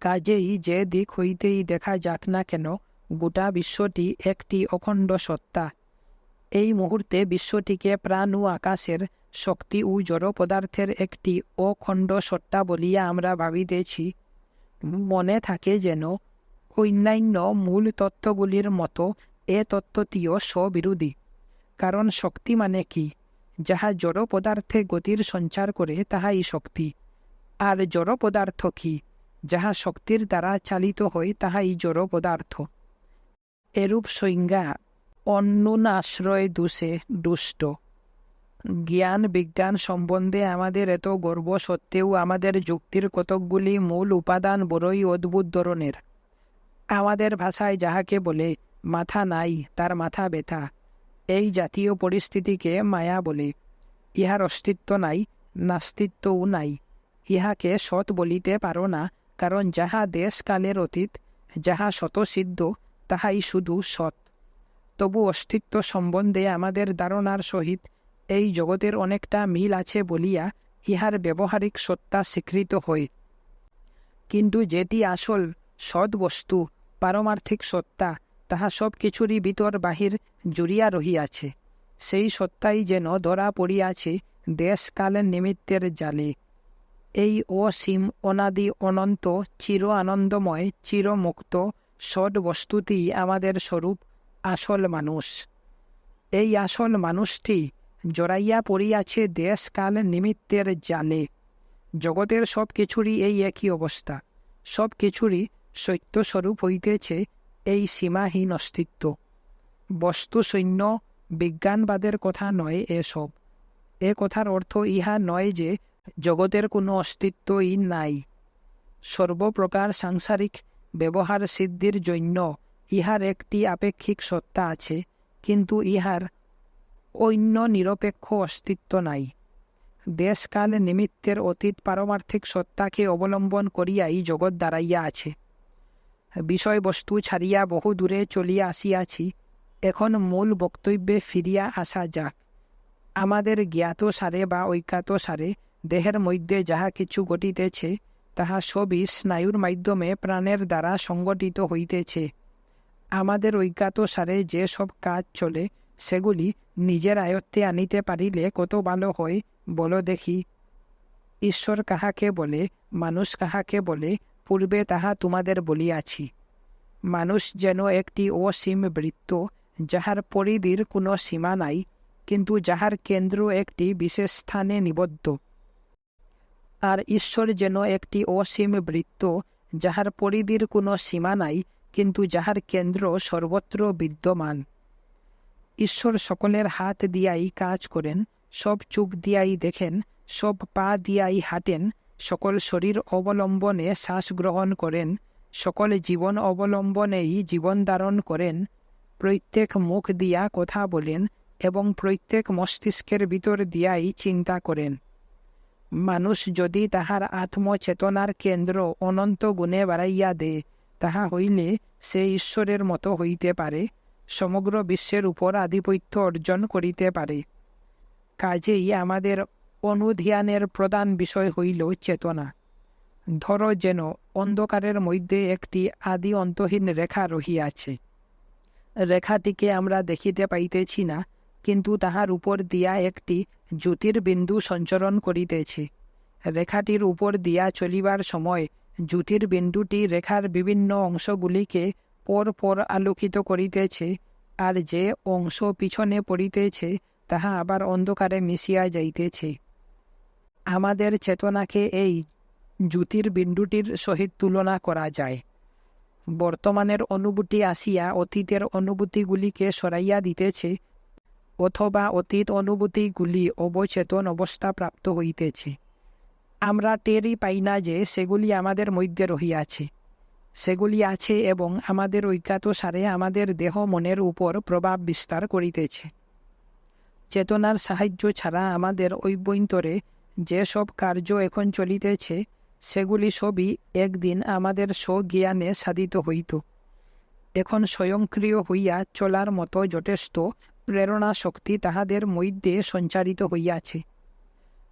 কাজেই যে দিক হইতেই দেখা যাক না কেন, গোটা বিশ্বটি একটি অখণ্ড সত্তা। এই মুহূর্তে বিশ্বটিকে প্রাণ ও আকাশের শক্তি ও জড় পদার্থের একটি অখণ্ড সত্তা বলিয়া আমরা ভাবিতেছি। মনে থাকে যেন অন্যান্য মূল তত্ত্বগুলির মতো এ তত্ত্বটিও স্ববিরোধী। কারণ শক্তি মানে কি? যাহা জড় পদার্থে গতির সঞ্চার করে, তাহাই শক্তি। আর জড় পদার্থ কি? যাহা শক্তির দ্বারা চালিত হয়, তাহাই জড় পদার্থ। এরূপ সংজ্ঞা অন্যনাশ্রয় দোষে দুষ্ট। জ্ঞান বিজ্ঞান সম্বন্ধে আমাদের এত গর্ব সত্ত্বেও আমাদের যুক্তির কতকগুলি মূল উপাদান বড়ই অদ্ভুত ধরনের। আমাদের ভাষায় যাহাকে বলে মাথা নাই, তার মাথা ব্যথা, এই জাতীয় পরিস্থিতিকে মায়া বলে। ইহার অস্তিত্ব নাই, নাস্তিত্বও নাই। ইহাকে সৎ বলিতে পারো না, কারণ যাহা দেশকালের অতীত, যাহা স্বতঃসিদ্ধ, তাহাই শুধু সৎ। তবু অস্তিত্ব সম্বন্ধে আমাদের ধারণার সহিত এই জগতের অনেকটা মিল আছে বলিয়া ইহার ব্যবহারিক সত্তা স্বীকৃত হয়। কিন্তু যেটি আসল সৎ বস্তু, পারমার্থিক সত্তা, তাহা সব কিছুরই ভিতর বাহির জুড়িয়া রহিয়াছে। সেই সত্তাই যেন ধরা পড়িয়াছে দেশকালের নিমিত্তের জালে। এই অসীম অনাদি অনন্ত চির আনন্দময় চিরমুক্ত সৎ বস্তুটি আমাদের স্বরূপ, আসল মানুষ। এই আসল মানুষটি জড়াইয়া পড়িয়াছে দেশকাল নিমিত্তের জালে। জগতের সব কিছুরই এই একই অবস্থা। সব কিছুরই সত্যস্বরূপ হইতেছে এই সীমাহীন অস্তিত্ব। বস্তুশূন্য বিজ্ঞানবাদের কথা নয় এসব। এ কথার অর্থ ইহা নয় যে জগতের কোনো অস্তিত্বই নাই। সর্বপ্রকার সাংসারিক ব্যবহার সিদ্ধির জন্য ইহার একটি আপেক্ষিক সত্তা আছে, কিন্তু ইহার অন্য নিরপেক্ষ অস্তিত্ব নাই। দেশকাল নিমিত্তের অতীত পারমার্থিক সত্তাকে অবলম্বন করিয়াই জগৎ দাঁড়াইয়া আছে। বিষয়বস্তু ছাড়িয়া বহু দূরে চলিয়া আসিয়াছি, এখন মূল বক্তব্যে ফিরিয়া আসা যাক। আমাদের জ্ঞাত সারে বা অজ্ঞাত সারে দেহের মধ্যে যাহা কিছু ঘটিতেছে, তাহা সবই স্নায়ুর মাধ্যমে প্রাণের দ্বারা সংগঠিত হইতেছে। আমাদের অজ্ঞাত সারে যে সব কাজ চলে, সেগুলি নিজের আয়ত্তে আনিতে পারিলে কত ভালো হয় বলো দেখি। ঈশ্বর কাহাকে বলে, মানুষ কাহাকে বলে, পূর্বে তাহা তোমাদের বলিয়াছি। মানুষ যেন একটি অসীম বৃত্ত, যাহার পরিধির কোনো সীমা নাই, কিন্তু যাহার কেন্দ্র একটি বিশেষ স্থানে নিবদ্ধ। আর ঈশ্বর যেন একটি অসীম বৃত্ত, যাহার পরিধির কোনো সীমা নাই, কিন্তু যাহার কেন্দ্র সর্বত্র বিদ্যমান। ঈশ্বর সকলের হাত দিয়াই কাজ করেন, সব চোখ দিয়াই দেখেন, সব পা দিয়াই হাঁটেন, সকল শরীর অবলম্বনে শ্বাস গ্রহণ করেন, সকল জীবন অবলম্বনেই জীবন ধারণ করেন, প্রত্যেক মুখ দিয়া কথা বলেন এবং প্রত্যেক মস্তিষ্কের ভিতর দিয়াই চিন্তা করেন। মানুষ যদি তাহার আত্মচেতনার কেন্দ্র অনন্ত গুণে বাড়াইয়া দেয়, তাহা হইলে সে ঈশ্বরের মতো হইতে পারে, সমগ্র বিশ্বের উপর আধিপত্য অর্জন করিতে পারে। কাজেই আমাদের অনুধ্যানের প্রধান বিষয় হইল চেতনা। ধরো যেন অন্ধকারের মধ্যে একটি আদি অন্তহীন রেখা রহিয়াছে। রেখাটিকে আমরা দেখিতে পাইতেছি না, কিন্তু তাহার উপর দিয়া একটি জ্যোতির্বিন্দু সঞ্চরণ করিতেছে। রেখাটির উপর দিয়া চলিবার সময় জ্যোতির্বিন্দুটি রেখার বিভিন্ন অংশগুলিকে পর পর আলোকিত করিতেছে, আর যে অংশ পিছনে পড়িতেছে তাহা আবার অন্ধকারে মিশিয়া যাইতেছে। আমাদের চেতনাকে এই জ্যোতির্বিন্দুটির সহিত তুলনা করা যায়। বর্তমানের অনুভূতি আসিয়া অতীতের অনুভূতিগুলিকে সরাইয়া দিতেছে, অথবা অতীত অনুভূতিগুলি অবচেতন অবস্থা প্রাপ্ত হইতেছে। আমরা টেরই পাই না যে সেগুলি আমাদের মধ্যে রহিয়াছে। সেগুলি আছে এবং আমাদের অজ্ঞাত সারে আমাদের দেহ মনের উপর প্রভাব বিস্তার করিতেছে। চেতনার সাহায্য ছাড়া আমাদের অভ্যন্তরে যে সব কার্য এখন চলিতেছে, সেগুলি সবই একদিন আমাদের স্বজ্ঞানে সাধিত হইত। এখন স্বয়ংক্রিয় হইয়া চলার মতো যথেষ্ট প্রেরণা শক্তি তাহাদের মধ্যে সঞ্চারিত হইয়াছে।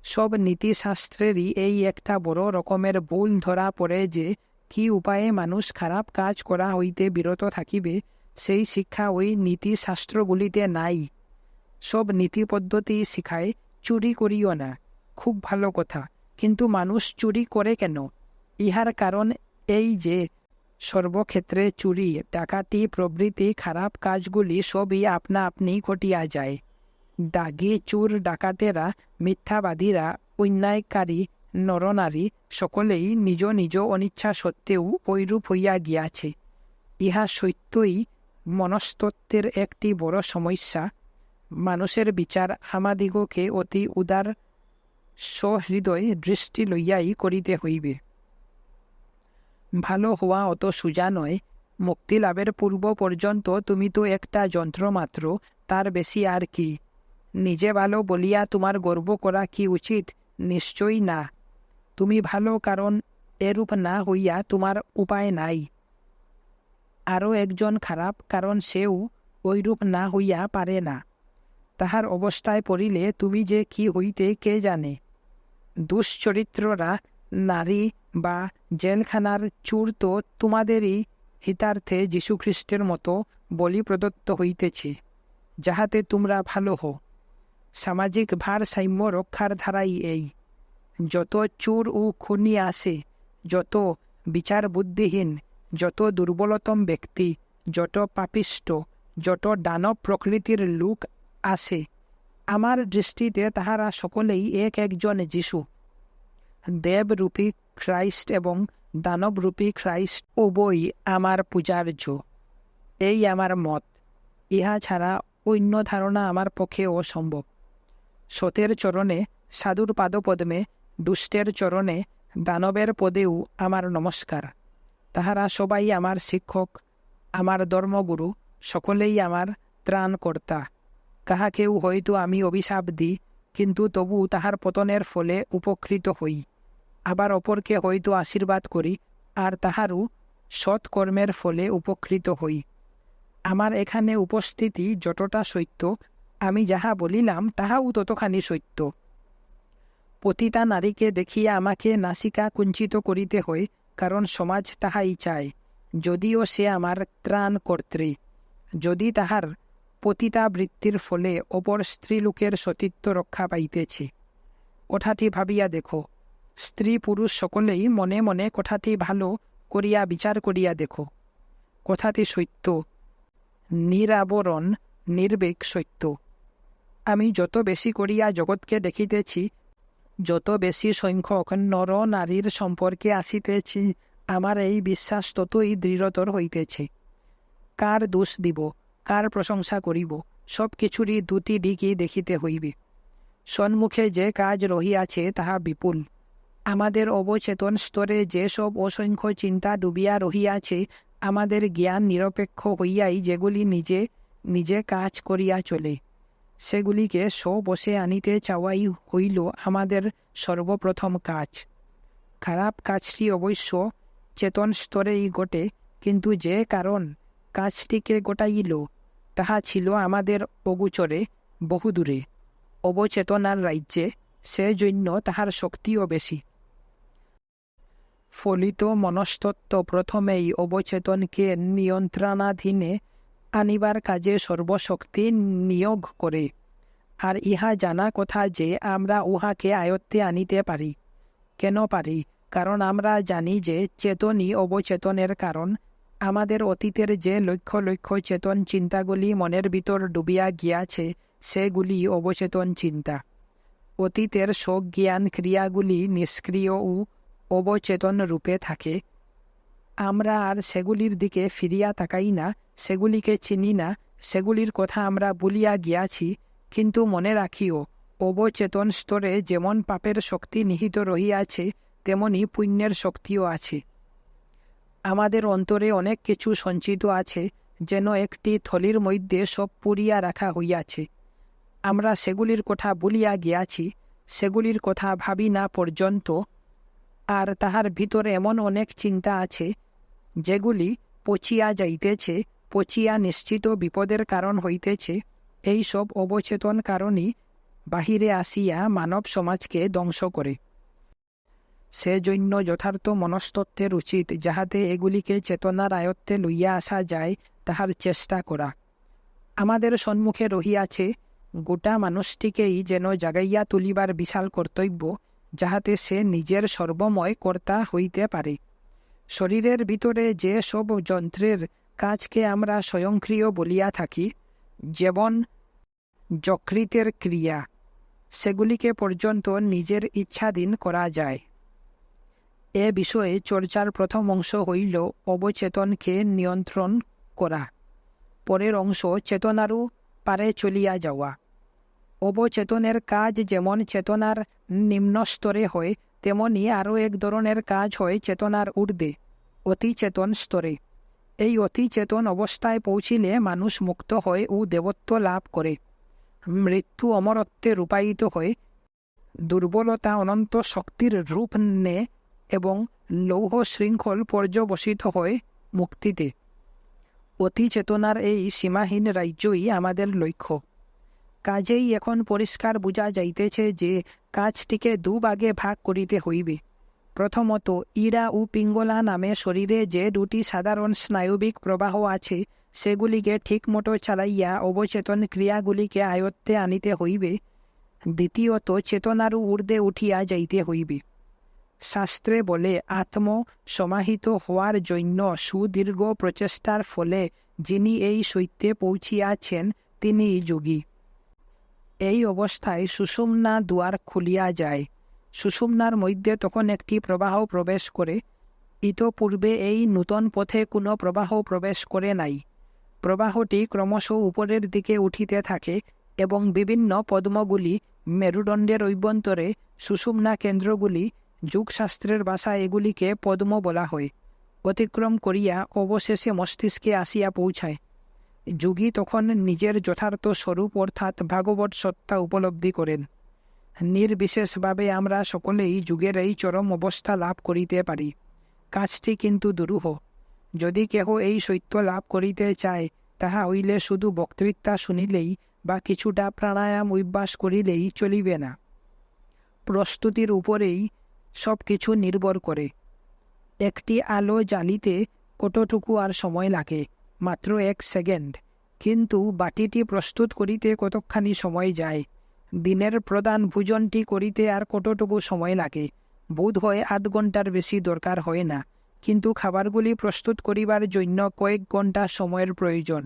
সব নীতিশাস্ত্রেরই এই একটা বড় রকমের ভুল ধরা পড়ে যে কি উপায়ে মানুষ খারাপ কাজ করা হইতে বিরত থাকিবে, সেই শিক্ষা ওই নীতিশাস্ত্রগুলিতে নাই। সব নীতি পদ্ধতি শিখায় চুরি করিও না, খুব ভালো কথা, কিন্তু মানুষ চুরি করে কেন? ইহার কারণ এই যে সর্বক্ষেত্রে চুরি, ডাকাতি প্রভৃতি খারাপ কাজগুলি সবই আপনা আপনি ঘটিয়া যায়। দাগী চোর ডাকাতেরা, মিথ্যাবাদীরা, অন্যায়কারী নরনারী সকলেই নিজ নিজ অনিচ্ছা সত্ত্বেও ঐরূপ হইয়া গিয়াছে। ইহা সত্যই মনস্তত্ত্বের একটি বড় সমস্যা। মানুষের বিচার আমাদিগকে অতি উদার সহৃদয় দৃষ্টি লইয়াই করিতে হইবে। ভালো হওয়া অত সোজা নয়। মুক্তি লাভের পূর্ব পর্যন্ত তুমি তো একটা যন্ত্র মাত্র, তার বেশি আর কি? নিজে ভালো বলিয়া তোমার গর্ব করা কি উচিত? নিশ্চয়ই না। তুমি ভালো কারণ এরূপ না হইয়া তোমার উপায় নাই। আরও একজন খারাপ কারণ সেও ঐরূপ না হইয়া পারে না। তাহার অবস্থায় পড়িলে তুমি যে কি হইতে কে জানে? দুশ্চরিত্ররা, নারী বা জেলখানার চোর তো তোমাদেরই হিতার্থে যীশুখ্রিস্টের মতো বলি প্রদত্ত হইতেছে, যাহাতে তোমরা ভালো হও। সামাজিক ভারসাম্য রক্ষার ধারাই এই। যত চোর ও খুনি আসে, যত বিচার বুদ্ধিহীন, যত দুর্বলতম ব্যক্তি, যত পাপিষ্ট, যত দানব প্রকৃতির লোক আসে, আমার দৃষ্টিতে তাহারা সকলেই এক একজন যীশু। দেবরূপী খ্রাইস্ট এবং দানবরূপী খ্রাইস্ট উভয়ই আমার পূজার্য। এই আমার মত। ইহা ছাড়া অন্য ধারণা আমার পক্ষে অসম্ভব। সতের চরণে সাধুর পাদপদ্মে, দুষ্টের চরণে দানবের পদেও আমার নমস্কার। তাহারা সবাই আমার শিক্ষক, আমার ধর্মগুরু, সকলেই আমার ত্রাণকর্তা। কাহাকেও হয়তো আমি অভিশাপ দিই, কিন্তু তবু তাহার পতনের ফলে উপকৃত হই। আবার অপরকে হয়তো আশীর্বাদ করি, আর তাহারও সৎকর্মের ফলে উপকৃত হই। আমার এখানে উপস্থিতি যতটা সত্য, আমি যাহা বলিলাম তাহাও ততখানি সত্য। পতিতা নারীকে দেখিয়া আমাকে নাসিকা কুঞ্চিত করিতে হয়, কারণ সমাজ তাহাই চায়, যদিও সে আমার ত্রাণকর্ত্রী। যদি তাহার পতিতাবৃত্তির ফলে অপর স্ত্রীলোকের সতীত্ব রক্ষা পাইতেছে। কথাটি ভাবিয়া দেখো। স্ত্রী পুরুষ সকলেই মনে মনে কথাটি ভালো করিয়া বিচার করিয়া দেখো। কথাটি সত্য, নিরাবরণ নির্ভীক সত্য। আমি যত বেশি করিয়া জগৎকে দেখিতেছি, যত বেশি সংখ্যক নর নারীর সম্পর্কে আসিতেছি, আমার এই বিশ্বাস ততই দৃঢ়তর হইতেছে। কার দোষ দিব, কার প্রশংসা করিব, সব কিছুরই দুটি দিকই দেখিতে হইবে। সন্মুখে যে কাজ রহিয়াছে তাহা বিপুল। আমাদের অবচেতন স্তরে যে সব অসংখ্য চিন্তা ডুবিয়া রহিয়াছে, আমাদের জ্ঞান নিরপেক্ষ হইয়াই যেগুলি নিজে নিজে কাজ করিয়া চলে, সেগুলিকে স্ববশে আনিতে চাওয়াই হইল আমাদের সর্বপ্রথম কাজ। খারাপ কাজটি অবশ্য চেতন স্তরেই ঘটে, কিন্তু যে কারণ কাজটিকে ঘটাইল তাহা ছিল আমাদের অগোচরে, বহুদূরে, অবচেতনার রাজ্যে, সেজন্য তাহার শক্তিও বেশি। ফলিত মনস্তত্ত্ব প্রথমেই অবচেতনকে নিয়ন্ত্রণাধীনে আনিবার কাজে সর্বশক্তি নিয়োগ করে। আর ইহা জানা কথা যে আমরা উহাকে আয়ত্তে আনিতে পারি। কেন পারি? কারণ আমরা জানি যে চেতনই অবচেতনের কারণ। আমাদের অতীতের যে লক্ষ লক্ষ চেতন চিন্তাগুলি মনের ভিতর ডুবিয়া গিয়াছে, সেগুলি অবচেতন চিন্তা। অতীতের স্বজ্ঞান ক্রিয়াগুলি নিষ্ক্রিয় ও অবচেতন রূপে থাকে। আমরা আর সেগুলির দিকে ফিরিয়া তাকাই না, সেগুলিকে চিনি না, সেগুলির কথা আমরা ভুলিয়া গিয়াছি। কিন্তু মনে রাখিও, অবচেতন স্তরে যেমন পাপের শক্তি নিহিত রহিয়াছে, তেমনি পুণ্যের শক্তিও আছে। আমাদের অন্তরে অনেক কিছু সঞ্চিত আছে, যেন একটি থলির মধ্যে সব পুরিয়া রাখা হইয়াছে। আমরা সেগুলির কথা ভুলিয়া গিয়াছি, সেগুলির কথা ভাবি না পর্যন্ত। আর তাহার ভিতরে এমন অনেক চিন্তা আছে, যেগুলি পচিয়া যাইতেছে, পচিয়া নিশ্চিত বিপদের কারণ হইতেছে। এই সব অবচেতন কারণই বাহিরে আসিয়া মানব সমাজকে ধ্বংস করে। সেজন্য যথার্থ মনস্তত্ত্বের উচিত, যাহাতে এগুলিকে চেতনার আয়ত্তে লইয়া আসা যায়, তাহার চেষ্টা করা। আমাদের সম্মুখে রহিয়াছে গোটা মানুষটিকেই যেন জাগাইয়া তুলিবার বিশাল কর্তব্য, যাহাতে সে নিজের সর্বময় কর্তা হইতে পারে। শরীরের ভিতরে যে সব যন্ত্রের কাজকে আমরা স্বয়ংক্রিয় বলিয়া থাকি, যেমন যকৃতের ক্রিয়া, সেগুলিকে পর্যন্ত নিজের ইচ্ছাধীন করা যায়। এ বিষয়ে চর্চার প্রথম অংশ হইল অবচেতনকে নিয়ন্ত্রণ করা। পরের অংশ চেতনারও পারে চলিয়া যাওয়া। অবচেতনের কাজ যেমন চেতনার নিম্নস্তরে হয়, তেমনি আরও এক ধরনের কাজ হয় চেতনার ঊর্ধ্বে, অতিচেতন স্তরে। এই অতিচেতন অবস্থায় পৌঁছিলে মানুষ মুক্ত হয় ও দেবত্ব লাভ করে। মৃত্যু অমরত্বে রূপায়িত হয়, দুর্বলতা অনন্ত শক্তির রূপ নেয় এবং লৌহ শৃঙ্খল পর্যবসিত হয় মুক্তিতে। অতিচেতনার এই সীমাহীন রাজ্যই আমাদের লক্ষ্য। কাজেই এখন পরিষ্কার বোঝা যাইতেছে যে কাজটিকে দুভাগে ভাগ করিতে হইবে। প্রথমত, ইড়া ও পিঙ্গলা নামে শরীরে যে দুটি সাধারণ স্নায়বিক প্রবাহ আছে, সেগুলিকে ঠিকমতো চালাইয়া অবচেতন ক্রিয়াগুলিকে আয়ত্তে আনিতে হইবে। দ্বিতীয়ত, চেতনারও ঊর্ধ্বে উঠিয়া যাইতে হইবে। শাস্ত্রে বলে, আত্ম সমাহিত হওয়ার জন্য সুদীর্ঘ প্রচেষ্টার ফলে যিনি এই সত্যে পৌঁছিয়াছেন, তিনিই যোগী। এই অবস্থায় সুষুম্না দুয়ার খুলিয়া যায়। সুষুম্নার মধ্যে তখন একটি প্রবাহ প্রবেশ করে। ইতপূর্বে এই নূতন পথে কোনো প্রবাহ প্রবেশ করে নাই। প্রবাহটি ক্রমশ উপরের দিকে উঠিতে থাকে এবং বিভিন্ন পদ্মগুলি, মেরুদণ্ডের অভ্যন্তরে সুষুম্না কেন্দ্রগুলি, যোগশাস্ত্রের ভাষায় এগুলিকে পদ্ম বলা হয়, অতিক্রম করিয়া অবশেষে মস্তিষ্কে আসিয়া পৌঁছায়। যোগী তখন নিজের যথার্থ স্বরূপ অর্থাৎ ভাগবত সত্তা উপলব্ধি করেন। নির্বিশেষভাবে আমরা সকলেই যুগের এই চরম অবস্থা লাভ করিতে পারি। কাজটি কিন্তু দুরূহ। যদি কেহ এই সত্য লাভ করিতে চায়, তাহা হইলে শুধু বক্তৃতা শুনিলেই বা কিছুটা প্রাণায়াম অভ্যাস করিলেই চলিবে না। প্রস্তুতির উপরেই সব কিছু নির্ভর করে। একটি আলো জ্বালিতে কতটুকু আর সময় লাগে? মাত্র 1 সেকেন্ড। কিন্তু বাটিটি প্রস্তুত করিতে কতখানি সময় যায়? দিনের প্রধান ভোজনটি করিতে আর কতটুকু সময় লাগে? বোধ হয় 8 ঘন্টার বেশি দরকার হয় না, কিন্তু খাবারগুলি প্রস্তুত করিবার জন্য কয়েক ঘন্টা সময়ের প্রয়োজন।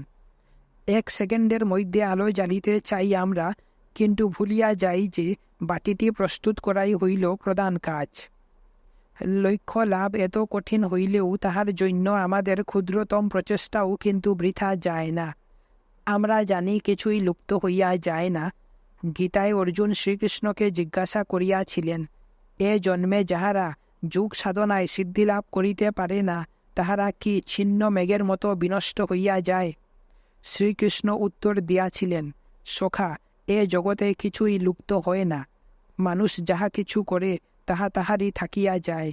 1 সেকেন্ডের মধ্যে আলো জ্বালিতে চাই আমরা, কিন্তু ভুলিয়া যাই যে বাটিটি প্রস্তুত করাই হইল প্রধান কাজ। লক্ষ্য লাভ এত কঠিন হইলেও তাহার জন্য আমাদের ক্ষুদ্রতম প্রচেষ্টাও কিন্তু বৃথা যায় না। আমরা জানি কিছুই লুপ্ত হইয়া যায় না। গীতায় অর্জুন শ্রীকৃষ্ণকে জিজ্ঞাসা করিয়াছিলেন, এ জন্মে যাহারা যোগ সাধনায় সিদ্ধিলাভ করিতে পারে না, তাহারা কি ছিন্ন মেঘের মতো বিনষ্ট হইয়া যায়? শ্রীকৃষ্ণ উত্তর দিয়াছিলেন, সখা, এ জগতে কিছুই লুপ্ত হয় না। মানুষ যাহা কিছু করে তাহা তাহারই থাকিয়া যায়।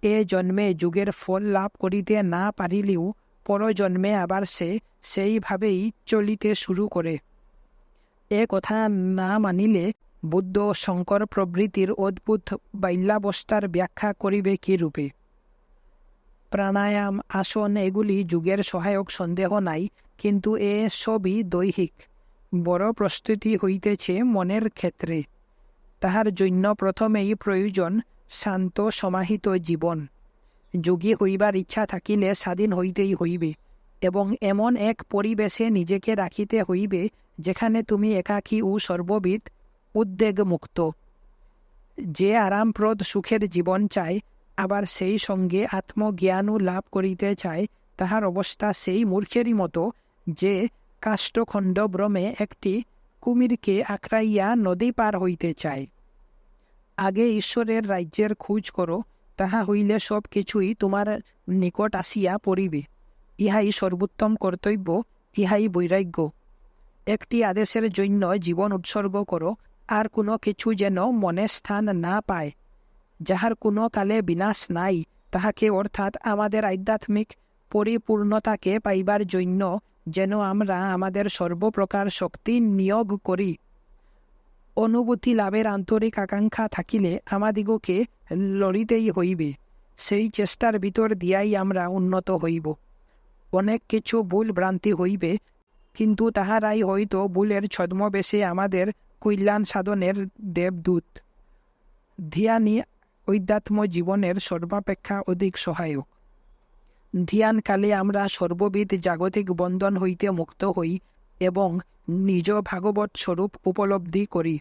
এ জন্মে যুগের ফল লাভ করিতে না পারিলেও পরজন্মে আবার সে সেইভাবেই চলিতে শুরু করে। এ কথা না মানিলে বুদ্ধ শঙ্কর প্রভৃতির অদ্ভুত বাল্যাবস্থার ব্যাখ্যা করিবে কি রূপে? প্রাণায়াম, আসন এগুলি যুগের সহায়ক সন্দেহ নাই, কিন্তু এ সবই দৈহিক। বড় প্রস্তুতি হইতেছে মনের ক্ষেত্রে। তাহার জন্য প্রথমেই প্রয়োজন শান্ত সমাহিত জীবন। যোগী হইবার ইচ্ছা থাকিলে স্বাধীন হইতেই হইবে, এবং এমন এক পরিবেশে নিজেকে রাখিতে হইবে যেখানে তুমি একাকী ও সর্ববিধ উদ্বেগমুক্ত। যে আরামপ্রদ সুখের জীবন চায়, আবার সেই সঙ্গে আত্মজ্ঞানও লাভ করিতে চায়, তাহার অবস্থা সেই মূর্খেরই মতো যে কাষ্ঠখণ্ড ভ্রমে একটি কুমিরকে আঁকড়াইয়া নদী পার হইতে চায়। আগে ঈশ্বরের রাজ্যের খোঁজ করো, তাহা হইলে সব কিছুই তোমার নিকট আসিয়া পড়িবে। ইহাই সর্বোত্তম কর্তব্য, ইহাই বৈরাগ্য। একটি আদেশের জন্য জীবন উৎসর্গ করো, আর কোনো কিছু যেন মনে স্থান না পায়। যাহার কোনো কালে বিনাশ নাই, তাহাকে অর্থাৎ আমাদের আধ্যাত্মিক পরিপূর্ণতাকে পাইবার জন্য যেন আমরা আমাদের সর্বপ্রকার শক্তি নিয়োগ করি। অনুভূতি লাভের আন্তরিক আকাঙ্ক্ষা থাকিলে আমাদিগকে লড়িতেই হইবে। সেই চেষ্টার ভিতর দিয়াই আমরা উন্নত হইব। অনেক কিছু ভুল ভ্রান্তি হইবে, কিন্তু তাহারাই হয়তো ভুলের ছদ্মবেশে আমাদের কল্যাণ সাধনের দেবদূত। ধ্যানই অধ্যাত্ম জীবনের সর্বাপেক্ষা অধিক সহায়ক। ধ্যানকালে আমরা সর্ববিধ জাগতিক বন্ধন হইতে মুক্ত হই এবং নিজ ভাগবত স্বরূপ উপলব্ধি করি।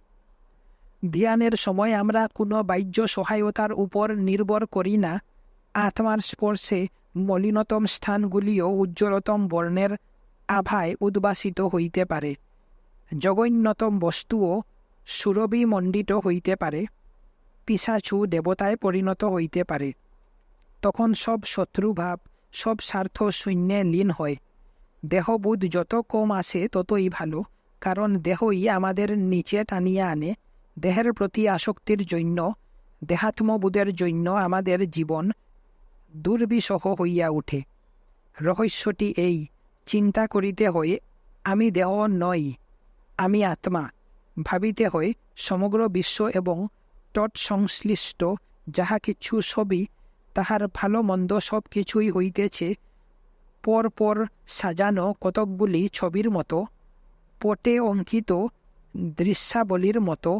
ধ্যানের সময় আমরা কোনো বাহ্য সহায়তার উপর নির্ভর করি না। আত্মার স্পর্শে মলিনতম স্থানগুলিও উজ্জ্বলতম বর্ণের আভায় উদ্ভাসিত হইতে পারে। জঘন্যতম বস্তুও সুরভিমণ্ডিত হইতে পারে। পিশাচু দেবতায় পরিণত হইতে পারে। তখন সব শত্রুভাব, সব স্বার্থ শূন্যে লীন হয়। দেহবোধ যত কম আসে ততই ভালো, কারণ দেহই আমাদের নিচে টানিয়া আনে। দেহের প্রতি আসক্তির জন্য, দেহাত্মবোধের জন্য আমাদের জীবন দুর্বিষহ হইয়া উঠে। রহস্যটি এই, চিন্তা করিতে হয় আমি দেহ নই, আমি আত্মা। ভাবিতে হয় সমগ্র বিশ্ব এবং তৎসংশ্লিষ্ট যাহা কিছু সবই, তাহার ভালো মন্দ সব কিছুই হইতেছে পর পর সাজানো কতকগুলি ছবির মতো, পটে অঙ্কিত দৃশ্যাবলীর মতো।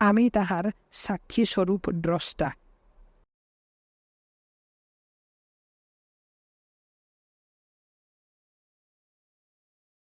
আমি তাহার সাক্ষী স্বরূপ দ্রষ্টা।